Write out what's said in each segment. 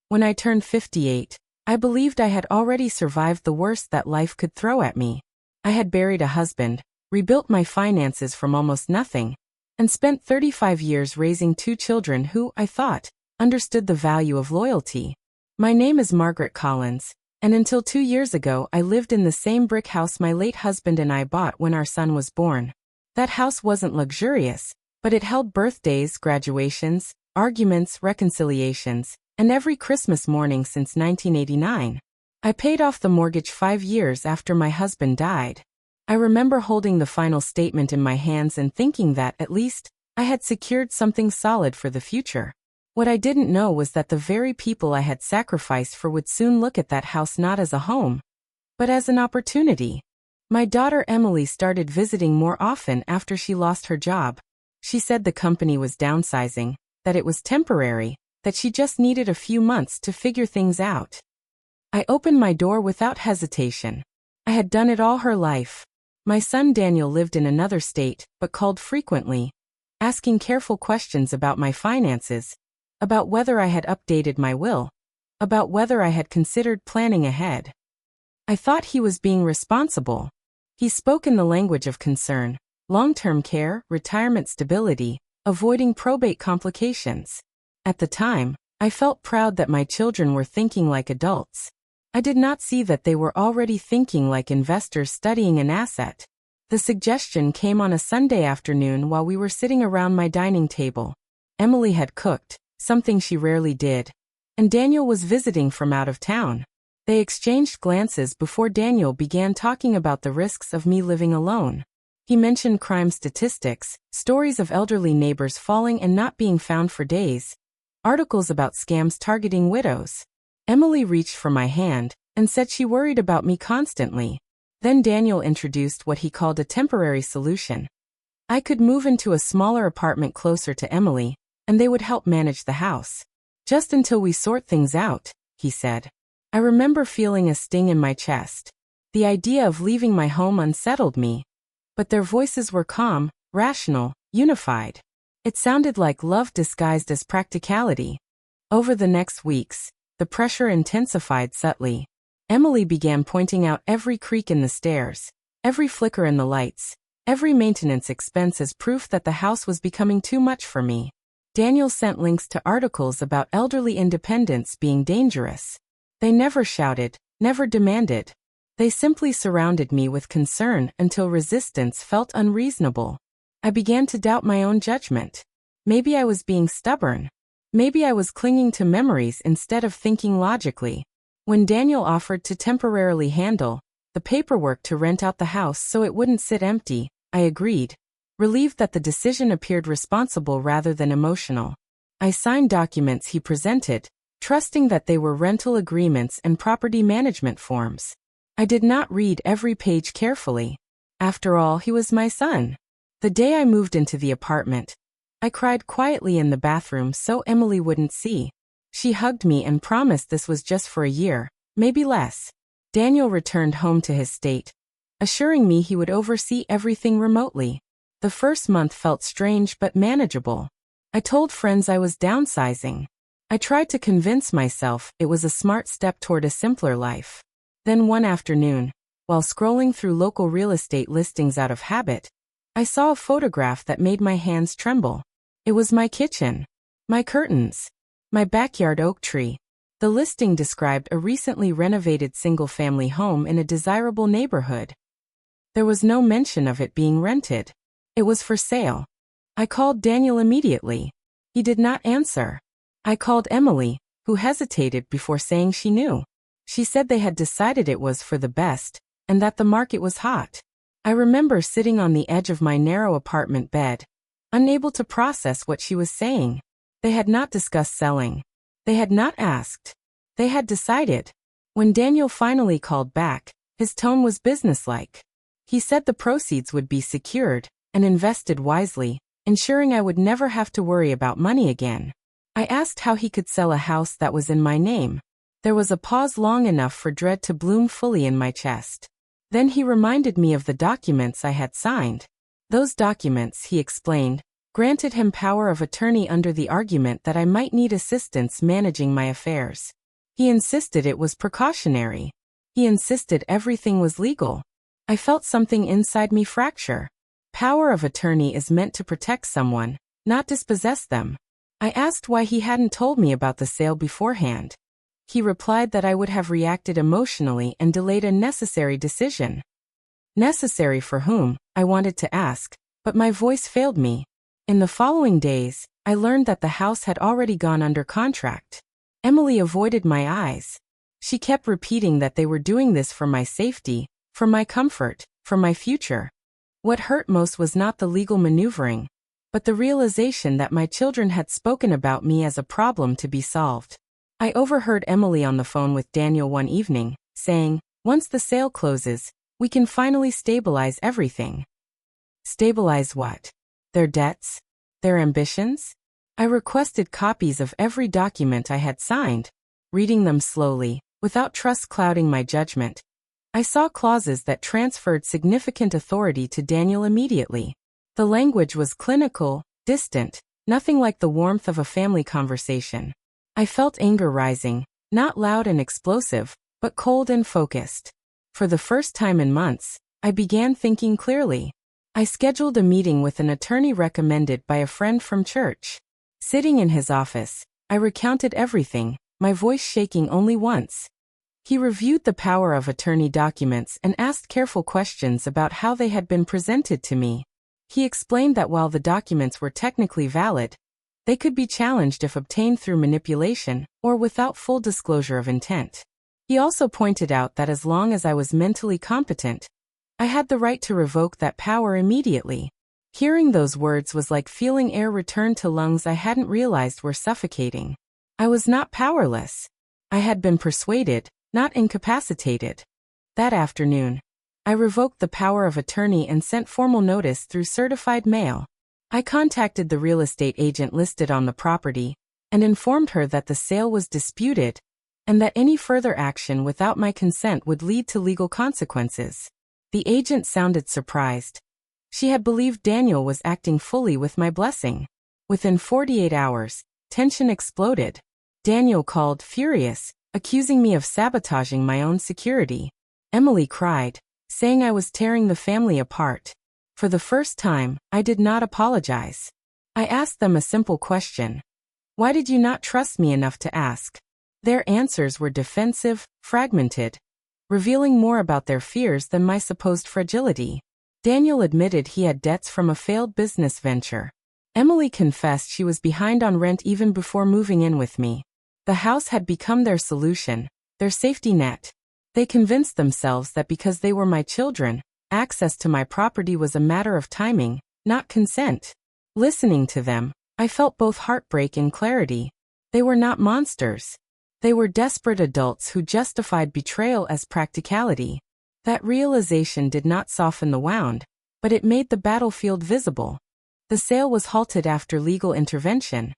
When I turned 58, I believed I had already survived the worst that life could throw at me. I had buried a husband, rebuilt my finances from almost nothing, and spent 35 years raising 2 children who, I thought, understood the value of loyalty. My name is Margaret Collins, and until 2 years ago I lived in the same brick house my late husband and I bought when our son was born. That house wasn't luxurious, but it held birthdays, graduations, arguments, reconciliations, and every Christmas morning since 1989. I paid off the mortgage 5 years after my husband died. I remember holding the final statement in my hands and thinking that, at least, I had secured something solid for the future. What I didn't know was that the very people I had sacrificed for would soon look at that house not as a home, but as an opportunity. My daughter Emily started visiting more often after she lost her job. She said the company was downsizing, that it was temporary, that she just needed a few months to figure things out. I opened my door without hesitation. I had done it all her life. My son Daniel lived in another state, but called frequently, asking careful questions about my finances, about whether I had updated my will, about whether I had considered planning ahead. I thought he was being responsible. He spoke in the language of concern, long-term care, retirement stability, avoiding probate complications. At the time, I felt proud that my children were thinking like adults. I did not see that they were already thinking like investors studying an asset. The suggestion came on a Sunday afternoon while we were sitting around my dining table. Emily had cooked, something she rarely did, and Daniel was visiting from out of town. They exchanged glances before Daniel began talking about the risks of me living alone. He mentioned crime statistics, stories of elderly neighbors falling and not being found for days, articles about scams targeting widows. Emily reached for my hand and said she worried about me constantly. Then Daniel introduced what he called a temporary solution. I could move into a smaller apartment closer to Emily, and they would help manage the house. Just until we sort things out, he said. I remember feeling a sting in my chest. The idea of leaving my home unsettled me. But their voices were calm, rational, unified. It sounded like love disguised as practicality. Over the next weeks, the pressure intensified subtly. Emily began pointing out every creak in the stairs, every flicker in the lights, every maintenance expense as proof that the house was becoming too much for me. Daniel sent links to articles about elderly independence being dangerous. They never shouted, never demanded. They simply surrounded me with concern until resistance felt unreasonable. I began to doubt my own judgment. Maybe I was being stubborn. Maybe I was clinging to memories instead of thinking logically. When Daniel offered to temporarily handle the paperwork to rent out the house so it wouldn't sit empty, I agreed, relieved that the decision appeared responsible rather than emotional. I signed documents he presented, trusting that they were rental agreements and property management forms. I did not read every page carefully. After all, he was my son. The day I moved into the apartment, I cried quietly in the bathroom so Emily wouldn't see. She hugged me and promised this was just for a year, maybe less. Daniel returned home to his state, assuring me he would oversee everything remotely. The first month felt strange but manageable. I told friends I was downsizing. I tried to convince myself it was a smart step toward a simpler life. Then one afternoon, while scrolling through local real estate listings out of habit, I saw a photograph that made my hands tremble. It was my kitchen, my curtains, my backyard oak tree. The listing described a recently renovated single-family home in a desirable neighborhood. There was no mention of it being rented. It was for sale. I called Daniel immediately. He did not answer. I called Emily, who hesitated before saying she knew. She said they had decided it was for the best, and that the market was hot. I remember sitting on the edge of my narrow apartment bed, unable to process what she was saying. They had not discussed selling. They had not asked. They had decided. When Daniel finally called back, his tone was businesslike. He said the proceeds would be secured and invested wisely, ensuring I would never have to worry about money again. I asked how he could sell a house that was in my name. There was a pause long enough for dread to bloom fully in my chest. Then he reminded me of the documents I had signed. Those documents, he explained, granted him power of attorney under the argument that I might need assistance managing my affairs. He insisted it was precautionary. He insisted everything was legal. I felt something inside me fracture. Power of attorney is meant to protect someone, not dispossess them. I asked why he hadn't told me about the sale beforehand. He replied that I would have reacted emotionally and delayed a necessary decision. Necessary for whom, I wanted to ask, but my voice failed me. In the following days, I learned that the house had already gone under contract. Emily avoided my eyes. She kept repeating that they were doing this for my safety, for my comfort, for my future. What hurt most was not the legal maneuvering, but the realization that my children had spoken about me as a problem to be solved. I overheard Emily on the phone with Daniel one evening, saying, "Once the sale closes, we can finally stabilize everything." Stabilize what? Their debts? Their ambitions? I requested copies of every document I had signed. Reading them slowly, without trust clouding my judgment, I saw clauses that transferred significant authority to Daniel immediately. The language was clinical, distant, nothing like the warmth of a family conversation. I felt anger rising, not loud and explosive, but cold and focused. For the first time in months, I began thinking clearly. I scheduled a meeting with an attorney recommended by a friend from church. Sitting in his office, I recounted everything, my voice shaking only once. He reviewed the power of attorney documents and asked careful questions about how they had been presented to me. He explained that while the documents were technically valid, they could be challenged if obtained through manipulation or without full disclosure of intent. He also pointed out that as long as I was mentally competent, I had the right to revoke that power immediately. Hearing those words was like feeling air return to lungs I hadn't realized were suffocating. I was not powerless. I had been persuaded, not incapacitated. That afternoon, I revoked the power of attorney and sent formal notice through certified mail. I contacted the real estate agent listed on the property and informed her that the sale was disputed and that any further action without my consent would lead to legal consequences. The agent sounded surprised. She had believed Daniel was acting fully with my blessing. Within 48 hours, tension exploded. Daniel called, furious, accusing me of sabotaging my own security. Emily cried, saying I was tearing the family apart. For the first time, I did not apologize. I asked them a simple question. Why did you not trust me enough to ask? Their answers were defensive, fragmented, revealing more about their fears than my supposed fragility. Daniel admitted he had debts from a failed business venture. Emily confessed she was behind on rent even before moving in with me. The house had become their solution, their safety net. They convinced themselves that because they were my children, access to my property was a matter of timing, not consent. Listening to them, I felt both heartbreak and clarity. They were not monsters. They were desperate adults who justified betrayal as practicality. That realization did not soften the wound, but it made the battlefield visible. The sale was halted after legal intervention,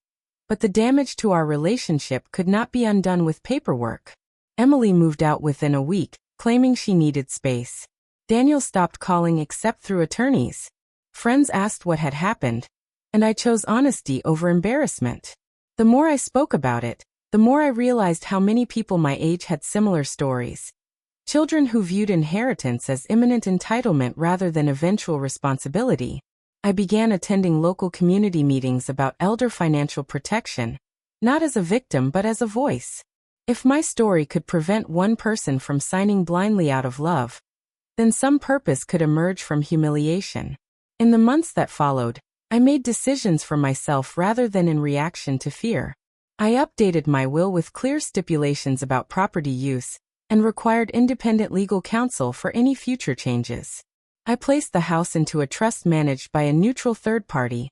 but the damage to our relationship could not be undone with paperwork. Emily moved out within a week, claiming she needed space. Daniel stopped calling except through attorneys. Friends asked what had happened, and I chose honesty over embarrassment. The more I spoke about it, the more I realized how many people my age had similar stories. Children who viewed inheritance as imminent entitlement rather than eventual responsibility. I began attending local community meetings about elder financial protection, not as a victim but as a voice. If my story could prevent one person from signing blindly out of love, then some purpose could emerge from humiliation. In the months that followed, I made decisions for myself rather than in reaction to fear. I updated my will with clear stipulations about property use and required independent legal counsel for any future changes. I placed the house into a trust managed by a neutral third party,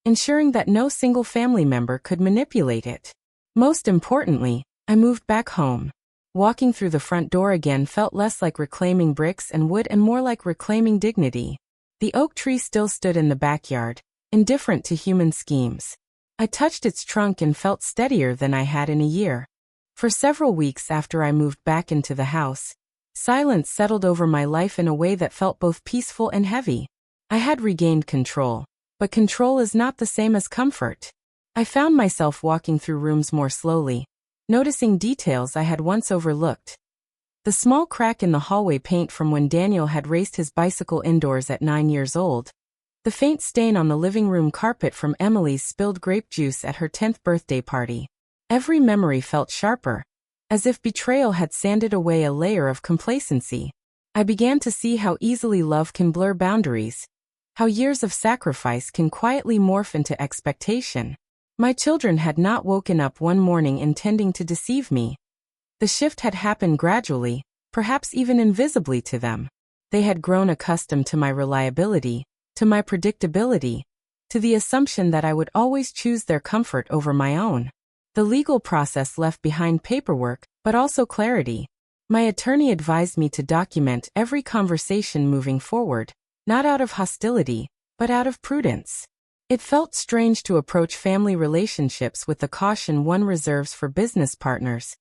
ensuring that no single family member could manipulate it. Most importantly, I moved back home. Walking through the front door again felt less like reclaiming bricks and wood and more like reclaiming dignity. The oak tree still stood in the backyard, indifferent to human schemes. I touched its trunk and felt steadier than I had in a year. For several weeks after I moved back into the house, silence settled over my life in a way that felt both peaceful and heavy. I had regained control, But control is not the same as comfort. I found myself walking through rooms more slowly, noticing details I had once overlooked. The small crack in the hallway paint from when Daniel had raced his bicycle indoors at 9 years old. The faint stain on the living room carpet from Emily's spilled grape juice at her 10th birthday party. Every memory felt sharper, as if betrayal had sanded away a layer of complacency. I began to see how easily love can blur boundaries, how years of sacrifice can quietly morph into expectation. My children had not woken up one morning intending to deceive me. The shift had happened gradually, perhaps even invisibly to them. They had grown accustomed to my reliability, to my predictability, to the assumption that I would always choose their comfort over my own. The legal process left behind paperwork, but also clarity. My attorney advised me to document every conversation moving forward, not out of hostility, but out of prudence. It felt strange to approach family relationships with the caution one reserves for business partners.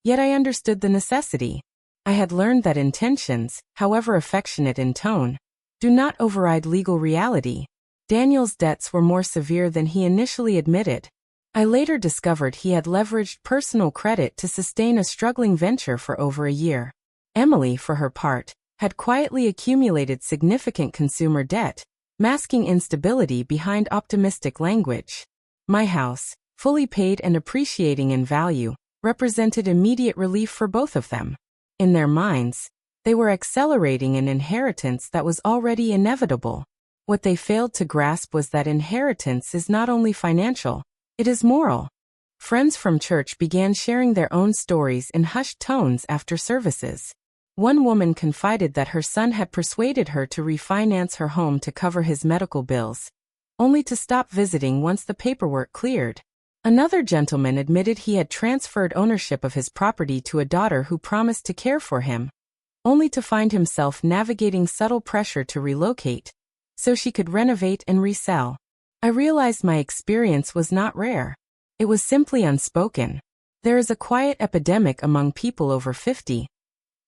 Yet I understood the necessity. I had learned that intentions, however affectionate in tone, do not override legal reality. Daniel's debts were more severe than he initially admitted. I later discovered he had leveraged personal credit to sustain a struggling venture for over a year. Emily, for her part, had quietly accumulated significant consumer debt, masking instability behind optimistic language. My house, fully paid and appreciating in value, represented immediate relief for both of them. In their minds, they were accelerating an inheritance that was already inevitable. What they failed to grasp was that inheritance is not only financial, it is moral. Friends from church began sharing their own stories in hushed tones after services. One woman confided that her son had persuaded her to refinance her home to cover his medical bills, only to stop visiting once the paperwork cleared. Another gentleman admitted he had transferred ownership of his property to a daughter who promised to care for him, only to find himself navigating subtle pressure to relocate, so she could renovate and resell. I realized my experience was not rare. It was simply unspoken. There is a quiet epidemic among people over 50.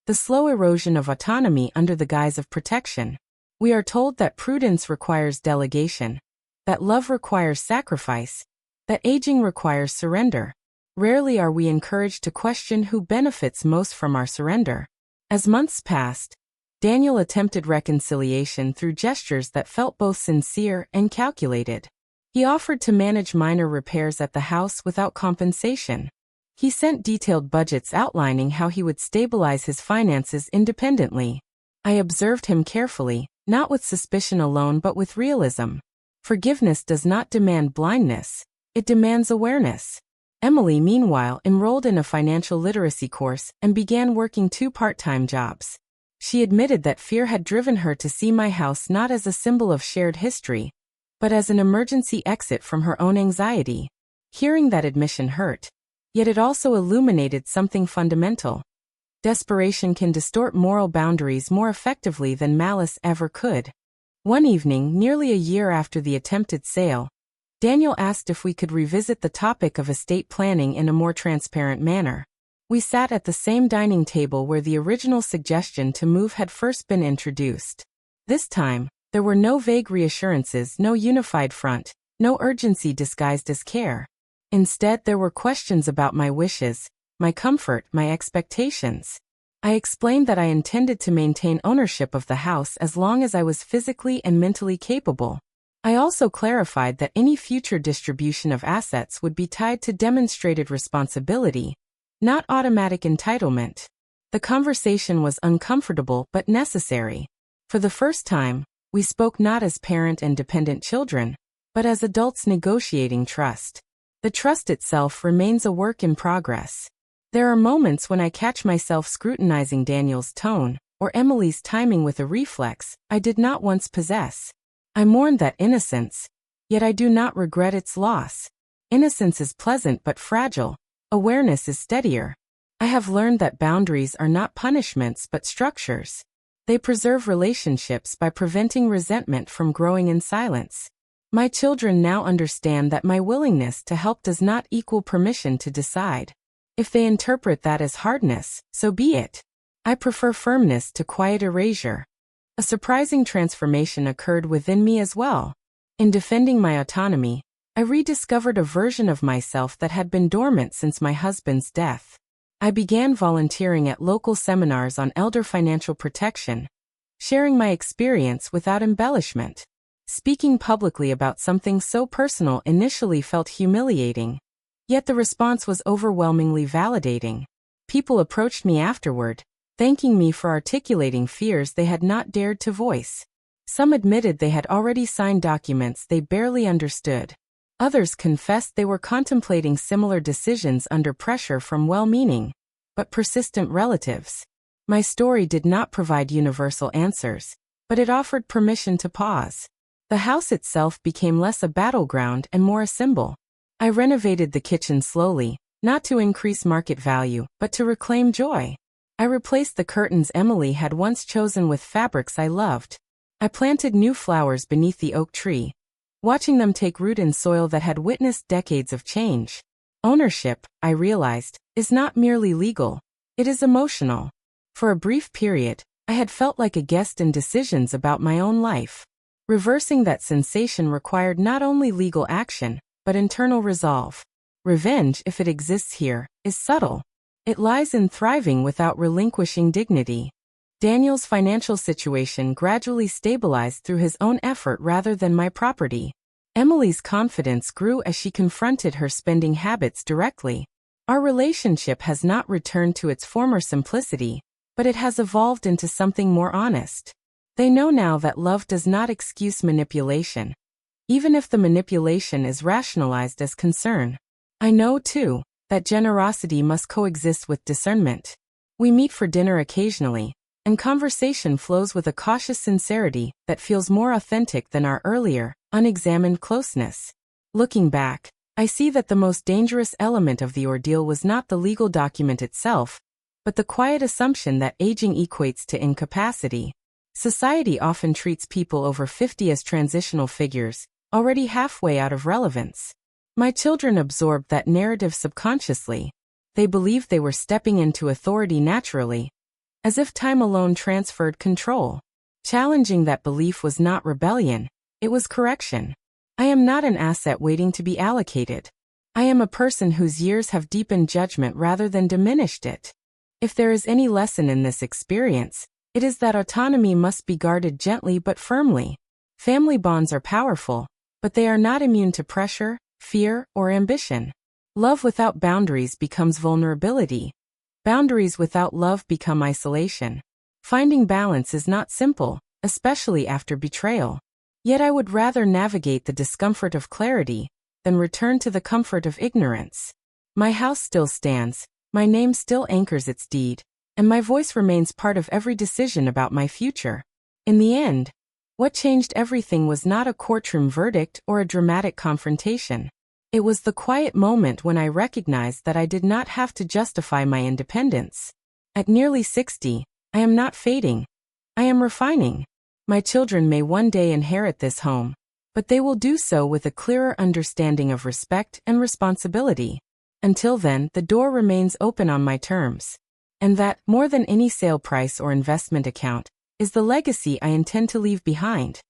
The slow erosion of autonomy under the guise of protection. We are told that prudence requires delegation, that love requires sacrifice, that aging requires surrender. Rarely are we encouraged to question who benefits most from our surrender. As months passed, Daniel attempted reconciliation through gestures that felt both sincere and calculated. He offered to manage minor repairs at the house without compensation. He sent detailed budgets outlining how he would stabilize his finances independently. I observed him carefully, not with suspicion alone but with realism. Forgiveness does not demand blindness, it demands awareness. Emily, meanwhile, enrolled in a financial literacy course and began working 2 part-time jobs. She admitted that fear had driven her to see my house not as a symbol of shared history, but as an emergency exit from her own anxiety. Hearing that admission hurt. Yet it also illuminated something fundamental. Desperation can distort moral boundaries more effectively than malice ever could. One evening, nearly a year after the attempted sale, Daniel asked if we could revisit the topic of estate planning in a more transparent manner. We sat at the same dining table where the original suggestion to move had first been introduced. This time, there were no vague reassurances, no unified front, no urgency disguised as care. Instead, there were questions about my wishes, my comfort, my expectations. I explained that I intended to maintain ownership of the house as long as I was physically and mentally capable. I also clarified that any future distribution of assets would be tied to demonstrated responsibility, not automatic entitlement. The conversation was uncomfortable but necessary. For the first time, we spoke not as parent and dependent children, but as adults negotiating trust. The trust itself remains a work in progress. There are moments when I catch myself scrutinizing Daniel's tone, or Emily's timing with a reflex I did not once possess. I mourn that innocence, yet I do not regret its loss. Innocence is pleasant but fragile. Awareness is steadier. I have learned that boundaries are not punishments but structures. They preserve relationships by preventing resentment from growing in silence. My children now understand that my willingness to help does not equal permission to decide. If they interpret that as hardness, so be it. I prefer firmness to quiet erasure. A surprising transformation occurred within me as well. In defending my autonomy, I rediscovered a version of myself that had been dormant since my husband's death. I began volunteering at local seminars on elder financial protection, sharing my experience without embellishment. Speaking publicly about something so personal initially felt humiliating, yet the response was overwhelmingly validating. People approached me afterward, thanking me for articulating fears they had not dared to voice. Some admitted they had already signed documents they barely understood. Others confessed they were contemplating similar decisions under pressure from well-meaning, but persistent relatives. My story did not provide universal answers, but it offered permission to pause. The house itself became less a battleground and more a symbol. I renovated the kitchen slowly, not to increase market value, but to reclaim joy. I replaced the curtains Emily had once chosen with fabrics I loved. I planted new flowers beneath the oak tree, watching them take root in soil that had witnessed decades of change. Ownership, I realized, is not merely legal. It is emotional. For a brief period, I had felt like a guest in decisions about my own life. Reversing that sensation required not only legal action, but internal resolve. Revenge, if it exists here, is subtle. It lies in thriving without relinquishing dignity. Daniel's financial situation gradually stabilized through his own effort rather than my property. Emily's confidence grew as she confronted her spending habits directly. Our relationship has not returned to its former simplicity, but it has evolved into something more honest. They know now that love does not excuse manipulation, even if the manipulation is rationalized as concern. I know, too, that generosity must coexist with discernment. We meet for dinner occasionally, and conversation flows with a cautious sincerity that feels more authentic than our earlier, unexamined closeness. Looking back, I see that the most dangerous element of the ordeal was not the legal document itself, but the quiet assumption that aging equates to incapacity. Society often treats people over 50 as transitional figures, already halfway out of relevance. My children absorbed that narrative subconsciously. They believed they were stepping into authority naturally, as if time alone transferred control. Challenging that belief was not rebellion, it was correction. I am not an asset waiting to be allocated. I am a person whose years have deepened judgment rather than diminished it. If there is any lesson in this experience, it is that autonomy must be guarded gently but firmly. Family bonds are powerful, but they are not immune to pressure, fear, or ambition. Love without boundaries becomes vulnerability. Boundaries without love become isolation. Finding balance is not simple, especially after betrayal. Yet I would rather navigate the discomfort of clarity than return to the comfort of ignorance. My house still stands, my name still anchors its deed, and my voice remains part of every decision about my future. In the end, what changed everything was not a courtroom verdict or a dramatic confrontation. It was the quiet moment when I recognized that I did not have to justify my independence. At nearly 60, I am not fading. I am refining. My children may one day inherit this home, but they will do so with a clearer understanding of respect and responsibility. Until then, the door remains open on my terms. And that, more than any sale price or investment account, is the legacy I intend to leave behind.